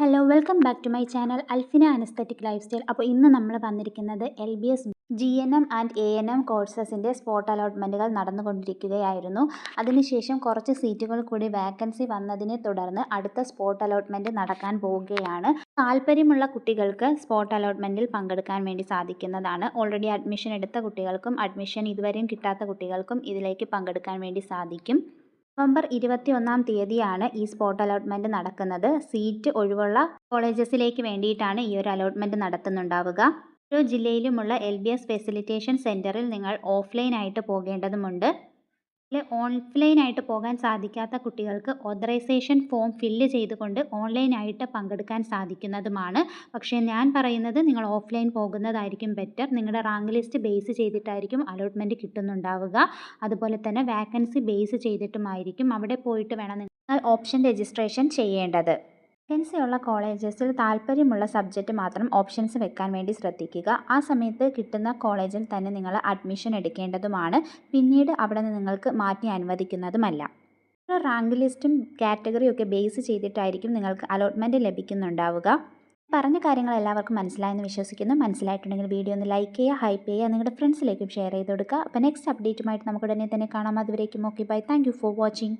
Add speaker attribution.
Speaker 1: Hello welcome back to my channel Alfina an aesthetic life style. അപ്പോൾ ഇന്ന് നമ്മൾ വന്നിരിക്കുന്നത് LBS GNM ആൻഡ് ANM കോഴ്സസിൻ്റെ സ്പോട്ട് അലോട്ട്മെൻറ്റുകൾ നടന്നുകൊണ്ടിരിക്കുകയായിരുന്നു. അതിനുശേഷം കുറച്ച് സീറ്റുകൾ കൂടി വാക്കൻസി വന്നതിനെ തുടർന്ന് അടുത്ത സ്പോട്ട് അലോട്ട്മെൻറ്റ് നടക്കാൻ പോവുകയാണ്. താല്പര്യമുള്ള കുട്ടികൾക്ക് സ്പോട്ട് അലോട്ട്മെൻറ്റിൽ പങ്കെടുക്കാൻ വേണ്ടി സാധിക്കുന്നതാണ്. ഓൾറെഡി അഡ്മിഷൻ എടുത്ത കുട്ടികൾക്കും അഡ്മിഷൻ ഇതുവരെയും കിട്ടാത്ത കുട്ടികൾക്കും ഇതിലേക്ക് പങ്കെടുക്കാൻ വേണ്ടി സാധിക്കും. നവംബർ 21 തീയതിയാണ് ഈ സ്പോട്ട് അലോട്ട്മെൻറ്റ് നടക്കുന്നത്. സീറ്റ് ഒഴിവുള്ള കോളേജസിലേക്ക് വേണ്ടിയിട്ടാണ് ഈ ഒരു അലോട്ട്മെൻറ്റ് നടത്തുന്നുണ്ടാവുക. ഓരോ ജില്ലയിലുമുള്ള LBS ഫെസിലിറ്റേഷൻ സെൻറ്ററിൽ നിങ്ങൾ ഓഫ്ലൈനായിട്ട് പോകേണ്ടതുമുണ്ട്. ഓൺലൈനായിട്ട് പോകാൻ സാധിക്കാത്ത കുട്ടികൾക്ക് ഓതറൈസേഷൻ ഫോം ഫില്ല് ചെയ്തുകൊണ്ട് ഓൺലൈനായിട്ട് പങ്കെടുക്കാൻ സാധിക്കുന്നതുമാണ്. പക്ഷേ ഞാൻ പറയുന്നത് നിങ്ങൾ ഓഫ്ലൈൻ പോകുന്നതായിരിക്കും ബെറ്റർ. നിങ്ങളുടെ റാങ്ക് ലിസ്റ്റ് ബേസ് ചെയ്തിട്ടായിരിക്കും അലോട്ട്മെൻറ്റ് കിട്ടുന്നുണ്ടാവുക. അതുപോലെ തന്നെ വാക്കൻസി ബേസ് ചെയ്തിട്ടുമായിരിക്കും. അവിടെ പോയിട്ട് വേണം നിങ്ങൾ ഓപ്ഷൻ രജിസ്ട്രേഷൻ ചെയ്യേണ്ടത്. വേക്കൻസി ഉള്ള കോളേജസിൽ താല്പര്യമുള്ള സബ്ജക്റ്റ് മാത്രം ഓപ്ഷൻസ് വെക്കാൻ വേണ്ടി ശ്രദ്ധിക്കുക. ആ സമയത്ത് കിട്ടുന്ന കോളേജിൽ തന്നെ നിങ്ങൾ അഡ്മിഷൻ എടുക്കേണ്ടതുമാണ്. പിന്നീട് അവിടെ നിന്ന് നിങ്ങൾക്ക് മാറ്റി അനുവദിക്കുന്നതുമല്ല. റാങ്ക് ലിസ്റ്റും കാറ്റഗറിയും ഒക്കെ ബേസ് ചെയ്തിട്ടായിരിക്കും നിങ്ങൾക്ക് അലോട്ട്മെൻറ്റ് ലഭിക്കുന്നുണ്ടാവുക. പറഞ്ഞ കാര്യങ്ങൾ എല്ലാവർക്കും മനസ്സിലായെന്ന് വിശ്വസിക്കുന്നു. മനസ്സിലായിട്ടുണ്ടെങ്കിൽ വീഡിയോ ഒന്ന് ലൈക്ക് ചെയ്യുക, ഹൈപ്പ് ചെയ്യുക, നിങ്ങളുടെ ഫ്രണ്ട്സിലേക്കും ഷെയർ ചെയ്ത് കൊടുക്കുക. അപ്പോൾ നെക്സ്റ്റ് അപ്ഡേറ്റുമായിട്ട് നമുക്ക് ഉടനെ തന്നെ കാണാം. അതുവരേക്കും okay bye. Thank you for watching.